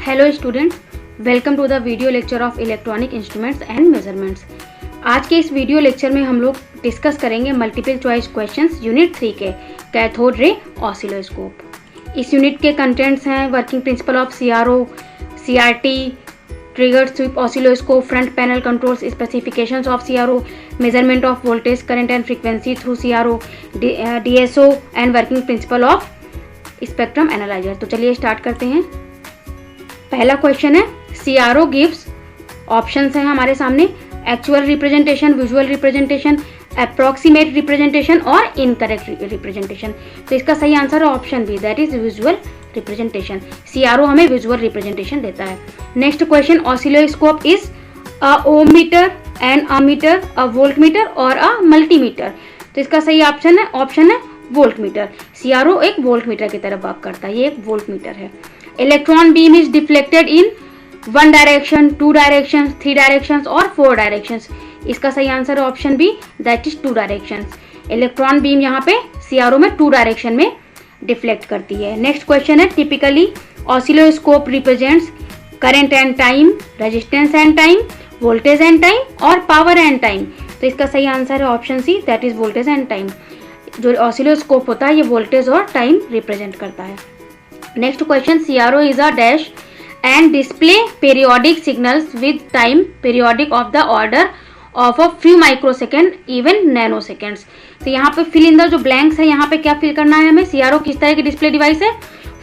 Hello students, welcome to the video lecture of electronic instruments and measurements. आज के इस video lecture में हम लोग डिस्कस करेंगे मल्टीपल चॉइस क्वेश्चंस यूनिट 3 के कैथोड रे ऑसिलोस्कोप। इस यूनिट के कंटेंट्स हैं working principle of CRO, CRT, triggered sweep oscilloscope, front panel controls, specifications of CRO, measurement of voltage, current and frequency through CRO, DSO and working principle of spectrum analyser. तो चलिए start करते हैं। पहला question है CRO gives, options हैं हमारे सामने, actual representation, visual representation, approximate representation और इनकरेक्ट रिप्रेजेंटेशन। तो इसका सही आंसर है option B, that is visual representation. CRO हमें विजुअल रिप्रेजेंटेशन देता है। Next question, oscilloscope is a ohmmeter, an ammeter, a voltmeter और अ मल्टीमीटर। तो इसका सही ऑप्शन है वोल्टमीटर। सीआरओ एक वोल्टमीटर की तरफ वर्क करता है, ये एक वोल्टमीटर है। Electron beam is deflected in 1 direction, 2 directions, 3 directions और 4 डायरेक्शंस। इसका सही आंसर है option B, that is 2 directions. Electron beam यहाँ पे सीआरओ में 2 डायरेक्शन में डिफ्लेक्ट करती है। नेक्स्ट क्वेश्चन है, typically oscilloscope represents current and time, resistance and time, voltage and time और पावर एंड टाइम। तो इसका सही आंसर है option C, that is voltage and time. जो ऑसिलोस्कोप होता है ये वोल्टेज और टाइम रिप्रेजेंट करता है। Next question, CRO is a dash and display periodic signals with time periodic of the order of a few microsecond even nano seconds. तो यहाँ पे फिल इन द जो ब्लैंक्स है, यहाँ पे क्या फिल करना है हमें। सीआरओ किस तरह की डिस्प्ले डिवाइस है,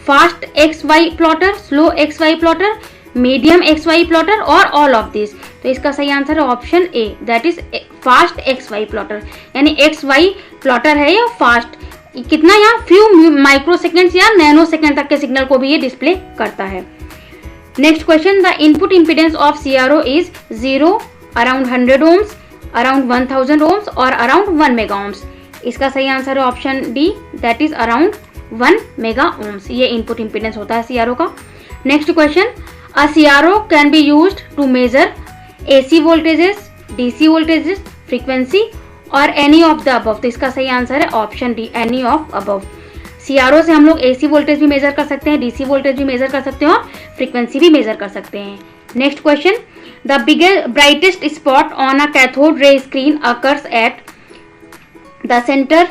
fast X Y plotter, slow X Y plotter, medium X Y plotter और ऑल ऑफ दिस। तो इसका सही आंसर है option A, that is fast X Y plotter. यानी एक्स वाई प्लॉटर है ये फास्ट, कितना यहाँ फ्यू माइक्रो सेकेंड्स या नैनो सेकेंड तक के सिग्नल को भी ये डिस्प्ले करता है। Next question, the input impedance of CRO is 0, around 100 ohms, around 1000 ohms और अराउंड 1 मेगा ओम्स। इसका सही आंसर है option D, that is around 1 mega ohms. ये इनपुट इम्पीडेंस होता है सीआरओ का। Next question, a CRO can be used to measure AC voltages, DC voltages, frequency और any of the above. तो इसका सही आंसर है option D, any of above. CRO से हम लोग एसी वोल्टेज भी मेजर कर सकते हैं, डीसी वोल्टेज भी मेजर कर सकते हैं और फ्रीक्वेंसी भी मेजर कर सकते हैं। Next question, the biggest brightest spot on a cathode ray screen occurs at the centre,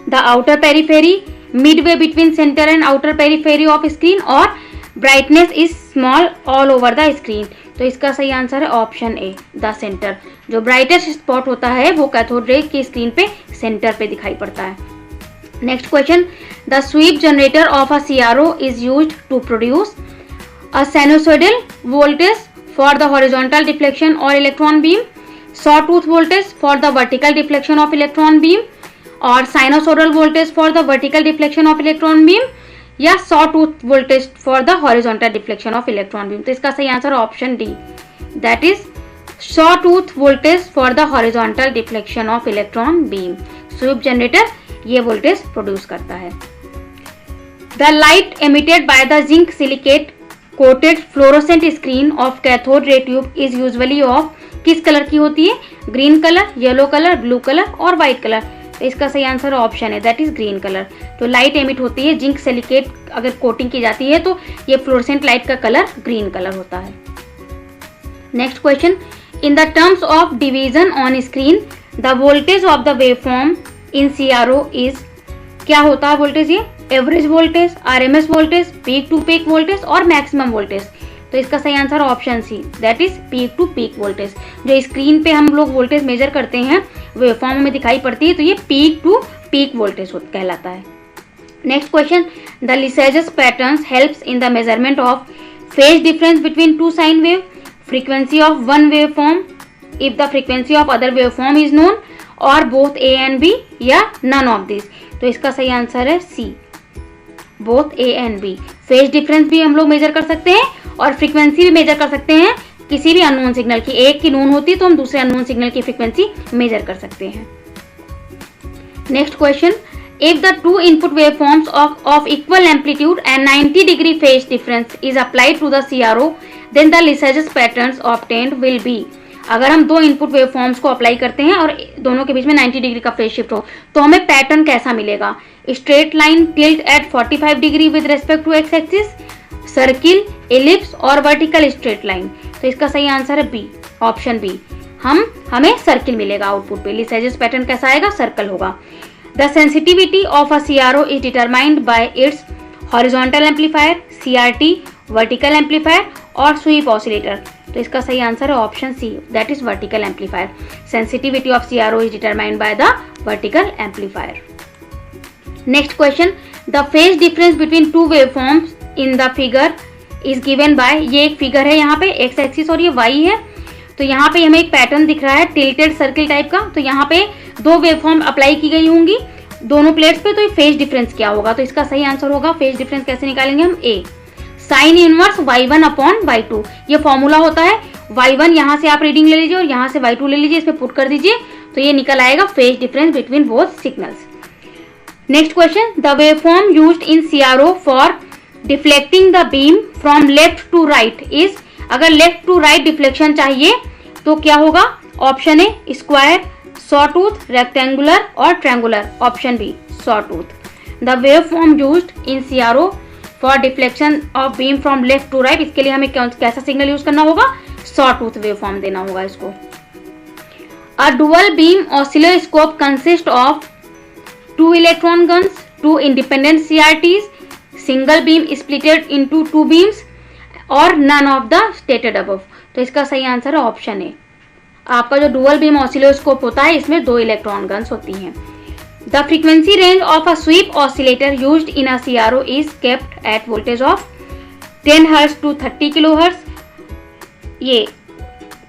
the outer periphery, midway between centre and outer periphery of screen और brightness is small all over the screen. तो इसका सही answer है option A, the centre. जो brightest spot होता है वो cathode ray की स्क्रीन पे सेंटर पे दिखाई पड़ता है। Next question, the sweep generator of a CRO is used to produce a sinusoidal voltage for the horizontal deflection और electron beam, saw tooth voltage for the vertical deflection of electron beam और sinusoidal voltage for the vertical deflection of electron beam या saw tooth voltage for the horizontal deflection of electron beam. तो इसका सही answer option D, that is saw tooth voltage for the horizontal deflection of electron beam. Sweep generator ये voltage produce करता है। The light emitted by the zinc silicate coated fluorescent screen of cathode ray tube is usually of, किस colour की होती है, green colour, yellow colour, blue colour और white colour. तो इसका सही आंसर ऑप्शन है, दैट इज ग्रीन कलर। तो लाइट एमिट होती है, जिंक सिलिकेट अगर कोटिंग की जाती है तो ये फ्लोरोसेंट लाइट का कलर ग्रीन कलर होता है। Next question, in the terms of division on screen the voltage of the waveform in CRO is, क्या होता है वोल्टेज ये, average voltage, RMS voltage, peak to peak voltage और maximum voltage. तो इसका सही answer option C, that is peak to peak voltage. जो screen पे हम लोग वोल्टेज मेजर करते हैं वेवफॉर्म में दिखाई पड़ती है, तो ये पीक टू पीक वोल्टेज कहलाता है। Next question, the Lissajous patterns helps in the measurement of phase difference between two sine wave, frequency of one waveform if the frequency of other waveform is known और both A and B या none of this. तो इसका सही answer है C, both A and B. Phase difference भी हम लोग major कर सकते हैं और फ्रीक्वेंसी भी मेजर कर सकते हैं किसी भी अननोन सिग्नल की। एक की नोन होती है तो हम दूसरे अननोन सिग्नल की फ्रीक्वेंसी मेजर कर सकते हैं। Next question, if the two input waveforms of equal amplitude and 90 degree phase difference is applied to the CRO then the Lissajous patterns obtained will be. अगर हम दो इनपुट वेवफॉर्म्स को apply करते हैं और दोनों के बीच में 90 डिग्री का फेज शिफ्ट हो तो हमें पैटर्न कैसा मिलेगा, straight line tilt at 45 degree with respect to X axis, circle, ellipse और वर्टिकल स्ट्रेट लाइन। तो इसका सही आंसर है बी, ऑप्शन बी। हमें सर्किल मिलेगा आउटपुट पे। लीसाइजस पैटर्न कैसा आएगा? सर्कल होगा। The sensitivity of a CRO is determined by its horizontal amplifier, CRT, vertical amplifier और स्वीप ऑसिलेटर। तो इसका सही आंसर है option C, that is vertical amplifier. Sensitivity of CRO is determined by the vertical amplifier. Next question, the phase difference between to waveforms in the figure is given bye, ये एक figure है यहाँ पे x axis और ये Y है। तो यहाँ पे हमें एक पैटर्न दिख रहा है टिल्टेड सर्किल टाइप का। तो यहाँ पे दो वेवफॉर्म अप्लाई की गई होंगी दोनों प्लेट्स पे। तो ये फेज डिफरेंस क्या होगा? तो इसका सही आंसर होगा, फेज डिफरेंस कैसे निकालेंगे हम? A, sine inverse y1 upon y2। ये फॉर्मूला होता है। y1 यहाँ से आप रीडिंग ले लीजिए और यहाँ से y2 ले लीजिए, इसमें पुट कर दीजिए, तो ये निकल आएगा phase difference between both signals. Next question, the waveform used in CRO for deflecting the beam from left to right is, अगर लेफ्ट टू राइट डिफ्लेक्शन चाहिए तो क्या होगा? Option A square, sawtooth, rectangular और triangular. Option B sawtooth. The waveform used in CRO for deflection of beam from left to right, इसके लिए हमें कैसा सिग्नल यूज करना होगा? सॉटूथ वेवफॉर्म देना होगा इसको। A dual beam oscilloscope consist of 2 electron guns, 2 independent CRTs, single beam splitted into 2 beams और none of the stated above. तो इसका सही आंसर है ऑप्शन ए। आपका जो डुअल बीम ऑसिलोस्कोप होता है इसमें 2 इलेक्ट्रॉन गन्स होती हैं। The frequency range of a sweep oscillator used in a CRO is kept at voltage of 10 Hz to 30 kHz, ये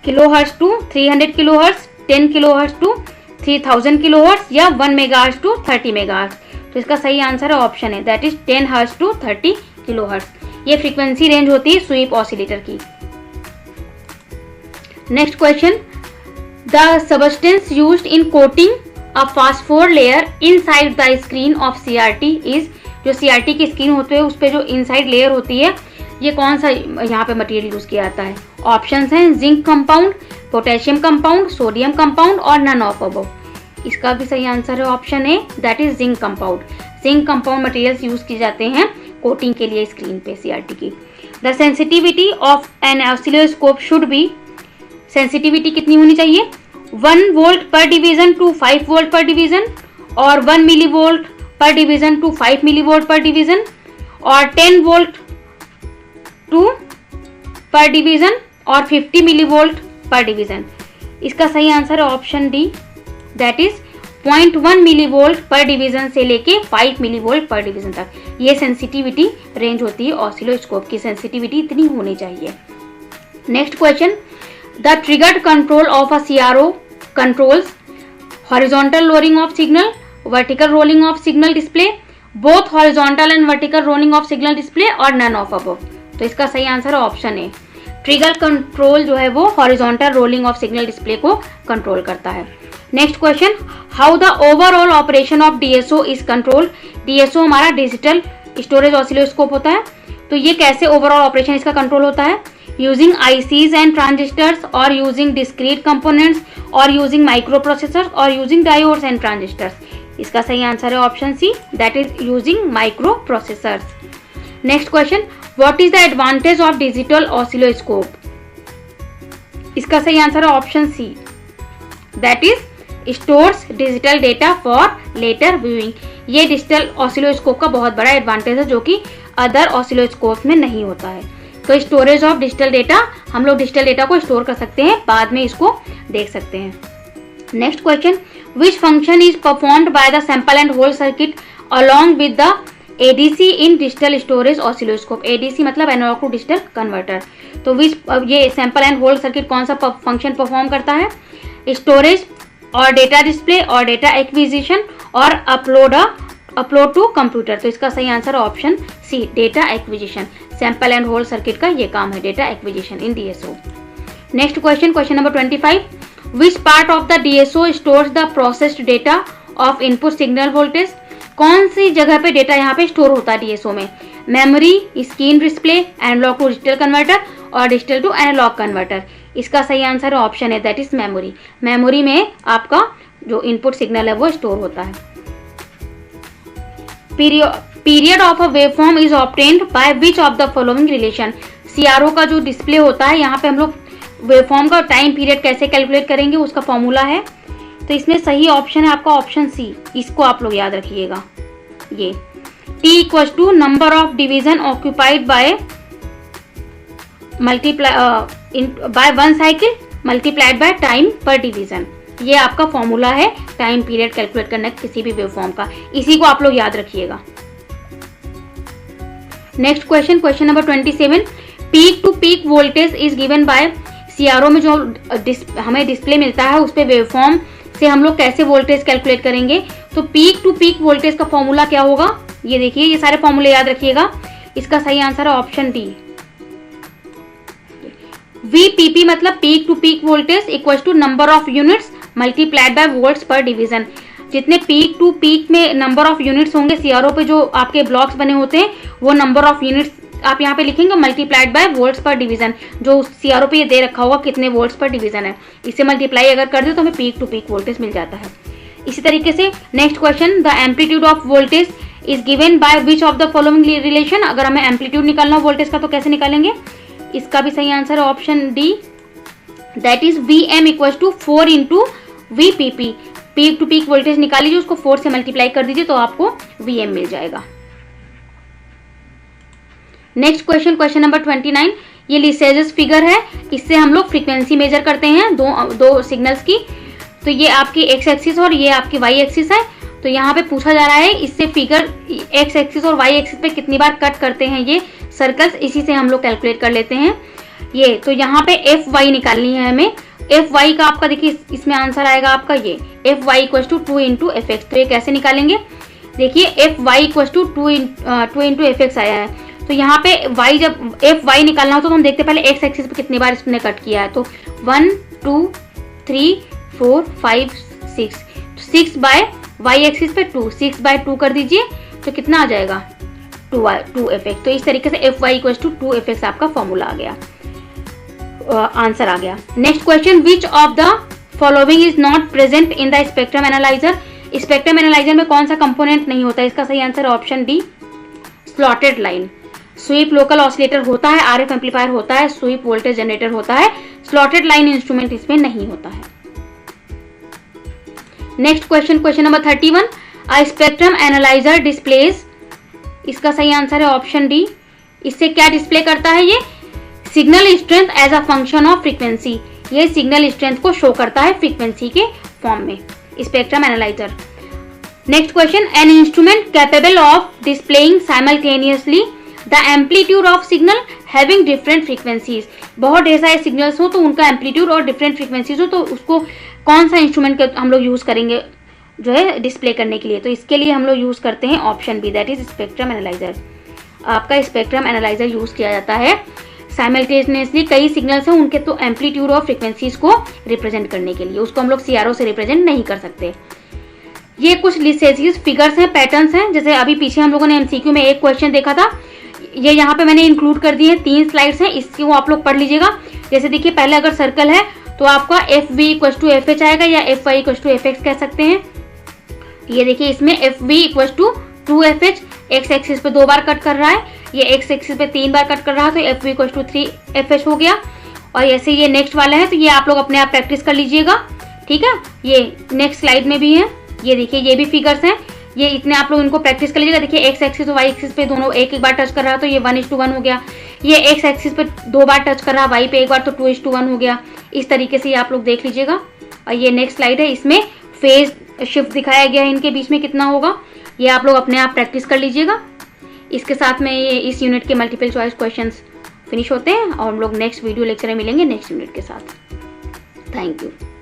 kHz to 300 kHz, 10 kHz to 3000 kHz या 1 MHz to 30 MHz। तो इसका सही आंसर है option है, that is 10 Hz to 30 kHz। ये frequency range होती है स्वीप ऑसिलेटर की। Next question, the substance used in coating a phosphor layer inside the screen of CRT is, जो सीआरटी की स्क्रीन होती है उस पर जो इनसाइड लेयर होती है, ये कौन सा यहाँ पे मटेरियल यूज किया जाता है? ऑप्शंस हैं zinc compound, potassium compound, sodium compound और नन ऑफ अबव। इसका भी सही आंसर है option A, that is zinc compound. Zinc compound materials use किए जाते हैं कोटिंग के लिए स्क्रीन पे सीआरटी की। The sensitivity of an oscilloscope should be, sensitivity कितनी होनी चाहिए? 1 volt per division to 5 volt per division और 1 milli volt per division to 5 milli volt per division और 10 वोल्ट टू पर डिवीजन और 50 मिली वोल्ट पर डिवीजन। इसका सही आंसर है option D, that is 0.1 milli volt per division से लेके 5 milli volt per division तक। ये सेंसिटिविटी रेंज होती है ऑसिलोस्कोप की, सेंसिटिविटी इतनी होनी चाहिए। Next question, the triggered control of a CRO controls horizontal lowering of signal, vertical rolling of signal display, both horizontal and vertical rolling of signal display और none of above। तो इसका सही answer है option ए। Trigger control जो है वो horizontal rolling of signal display को control करता है। Next question, how the overall operation of DSO is controlled. DSO हमारा डिजिटल स्टोरेज ऑसिलोस्कोप होता है, तो ये कैसे ओवरऑल ऑपरेशन इसका कंट्रोल होता है? यूजिंग ICs एंड ट्रांजिस्टर्स और यूजिंग डिस्क्रीट कंपोनेंट्स और यूजिंग माइक्रोप्रोसेसर्स और यूजिंग डायोड्स एंड ट्रांजिस्टर्स। इसका सही आंसर है option C, that is using microprocessors. Next question, what is the advantage of digital oscilloscope. इसका सही आंसर है option C, that is stores digital data for later viewing. ये digital oscilloscope का बहुत बड़ा एडवांटेज है जो कि अदर ऑसिलोस्कोप में नहीं होता है। तो स्टोरेज ऑफ डिजिटल डेटा, हम लोग डिजिटल डेटा को स्टोर कर सकते हैं, बाद में इसको देख सकते हैं। Next question, which function is performed by the sample and hold circuit along with the ADC in digital storage oscilloscope. ADC मतलब एनालॉग टू डिजिटल कन्वर्टर। तो विच, ये सैंपल एंड होल्ड सर्किट कौन सा फंक्शन परफॉर्म करता है? Storage और data display और data acquisition और अपलोड टू कंप्यूटर। तो इसका सही answer option C, data acquisition. Sample and hold circuit का ये काम है, data acquisition in DSO. Next question, question number 25, which part of the DSO stores the processed data of input signal voltage. कौन सी जगह पे डेटा यहाँ पे स्टोर होता है डीएसओ में? Memory, screen display, analog to digital converter और डिजिटल टू एनालॉग कन्वर्टर। इसका सही आंसर ऑप्शन है, दैट इज मेमोरी। मेमोरी में आपका जो इनपुट सिग्नल है वो स्टोर होता है। Period of a waveform is obtained by which of the following relation. CRO का जो डिस्प्ले होता है, यहाँ पे हम लोग वेवफॉर्म का टाइम पीरियड कैसे कैलकुलेट करेंगे उसका फॉर्मूला है। तो इसमें सही ऑप्शन है आपका ऑप्शन सी, इसको आप लोग याद रखिएगा। ये T equal to number of division occupied by by one cycle multiplied by time per division. ये आपका फॉर्मूला है टाइम पीरियड कैलकुलेट करने किसी भी वेवफॉर्म का, इसी को आप लोग याद रखिएगा। Next question, question number 27, peak to peak voltage is given by. CRO में जो हमें डिस्प्ले मिलता है उस पे वेवफॉर्म से हम लोग कैसे वोल्टेज कैलकुलेट करेंगे। तो पीक टू पीक वोल्टेज का फॉर्मूला क्या होगा, ये देखिए, ये सारे फॉर्मूले याद रखिएगा। इसका सही आंसर है ऑप्शन डी। वीपीपी मतलब peak to peak voltage equal to number of units multiplied by volts per division. जितने पीक टू पीक में नंबर ऑफ यूनिट्स होंगे सीआरओ पे, जो आपके ब्लॉक्स बने होते हैं, वो नंबर ऑफ यूनिट्स आप यहाँ पे लिखेंगे multiplied by volts per division. जो सीआरओ पे ये दे रखा होगा कितने वोल्ट्स पर डिवीजन है, इससे मल्टीप्लाई अगर कर दे तो हमें पीक टू पीक वोल्टेज मिल जाता है। इसी तरीके से next question, the amplitude of voltage is given by which of the following relation. अगर हमें एम्पलीट्यूड निकालना हो वोल्टेज का तो कैसे निकालेंगे, इसका भी सही आंसर है option D, that is Vm equal to 4 into Vpp। Peak to peak voltage निकाल लीजिए, उसको 4 से मल्टीप्लाई कर दीजिए तो आपको Vm मिल जाएगा। नेक्स्ट क्वेश्चन, क्वेश्चन नंबर 29, ये लीसेजस फिगर है, इससे हम लोग फ्रीक्वेंसी मेजर करते हैं दो सिग्नल्स की। तो ये आपकी एक्स एक्सिस और ये आपकी वाई एक्सिस है। तो यहाँ पे पूछा जा रहा है इससे फिगर एक्स एक्सिस और वाई एक्सिस पे कितनी बार कट करते हैं ये सर्कल्स, इसी से हम लोग कैलकुलेट कर लेते हैं ये। तो यहाँ पे एफ वाई निकालनी है हमें। एफ वाई का आपका देखिए इसमें आंसर आएगा आपका ये F Y equal to 2 into F X. तो ये कैसे निकालेंगे, देखिए F Y equal to 2 into F X आया है। तो यहाँ पे y, जब एफ वाई निकालना हो तो हम देखते पहले एक्स एक्सिस पे कितनी बार इसने कट किया है। तो 1 2 3 4 5 6, 6 बाय वाई एक्सिस पे 2, 6 बाय 2 कर दीजिए तो कितना आ जाएगा 2 एफ एक्स। तो इस तरीके से F Y equal to 2 F X आपका फॉर्मूला आ गया, आंसर आ गया। Next question, which of the following is not present in the spectrum analyser. Spectrum analyser में कौन सा कंपोनेंट नहीं होता है, इसका सही answer option D, slotted line. Sweep local oscillator होता है, आरएफ एम्पलीफायर होता है, स्वीप वोल्टेज जनरेटर होता है, स्लॉटेड लाइन इंस्ट्रूमेंट इसमें नहीं होता है। Next question, question number 31, a spectrum analyser displays. इसका सही आंसर है ऑप्शन डी। इससे क्या डिस्प्ले करता है ये, signal strength as a function of frequency. ये सिग्नल स्ट्रेंथ को शो करता है फ्रीक्वेंसी के फॉर्म में, spectrum analyser. Next question, an instrument capable of displaying simultaneously the amplitude of signal having different frequencies. बहुत ढेर सारे सिग्नल्स हो तो उनका एम्पलीट्यूड और डिफरेंट फ्रीक्वेंसीज हो, तो उसको कौन सा इंस्ट्रूमेंट हम लोग यूज करेंगे जो है डिस्प्ले करने के लिए। तो इसके लिए हम लोग यूज करते हैं option B, that is spectrum analyser. आपका स्पेक्ट्रम एनालाइजर यूज किया जाता है साइमल्टेनियसली कई सिग्नल्स हैं उनके तो एम्पलीट्यूड और फ्रीक्वेंसीज को रिप्रेजेंट करने के लिए। उसको हम लोग सीआरओ से रिप्रेजेंट नहीं कर सकते। ये कुछ लिसेजियस फिगर्स हैं, पैटर्न्स हैं। जैसे अभी पीछे हम लोगों ने एमसीक्यू में एक क्वेश्चन देखा था, ये यहाँ पे मैंने इंक्लूड कर दिए हैं, 3 स्लाइड्स हैं, इसको आप लोग पढ़ लीजिएगा। जैसे देखिए, पहले अगर सर्कल है तो आपका F V equal to F H आएगा या F Y equal to F X कह सकते हैं। ये देखिए, इसमें F V equal to 2 F H, X axis पे 2 बार कट कर रहा है, ये एक्स एक्सिस पे 3 बार कट कर रहा है, तो F V equal to 3 F H हो गया। और ऐसे ये नेक्स्ट वाला है, तो ये आप लोग अपने आप प्रैक्टिस कर लीजिएगा, ठीक है। ये नेक्स्ट स्लाइड में भी है, ये देखिए ये भी फिगर्स हैं, ये इतने आप लोग इनको प्रैक्टिस कर लीजिएगा। देखिए एक्स एक्सिस और वाई एक्सिस पे दोनों एक बार टच कर रहा है तो ये 1:1 हो गया। ये एक्स एक्सिस पे 2 बार टच कर रहा है, वाई पे एक बार, तो 2:1 हो गया। इस तरीके से ये आप लोग देख लीजिएगा। और ये नेक्स्ट स्लाइड है, इसमें फेज शिफ्ट दिखाया गया है, इनके बीच में कितना होगा, ये आप लोग अपने आप प्रैक्टिस कर लीजिएगा। इसके साथ में ये इस यूनिट के मल्टीपल चॉइस क्वेश्चंस फिनिश होते हैं और हम लोग नेक्स्ट वीडियो लेक्चर में मिलेंगे नेक्स्ट यूनिट के साथ। Thank you.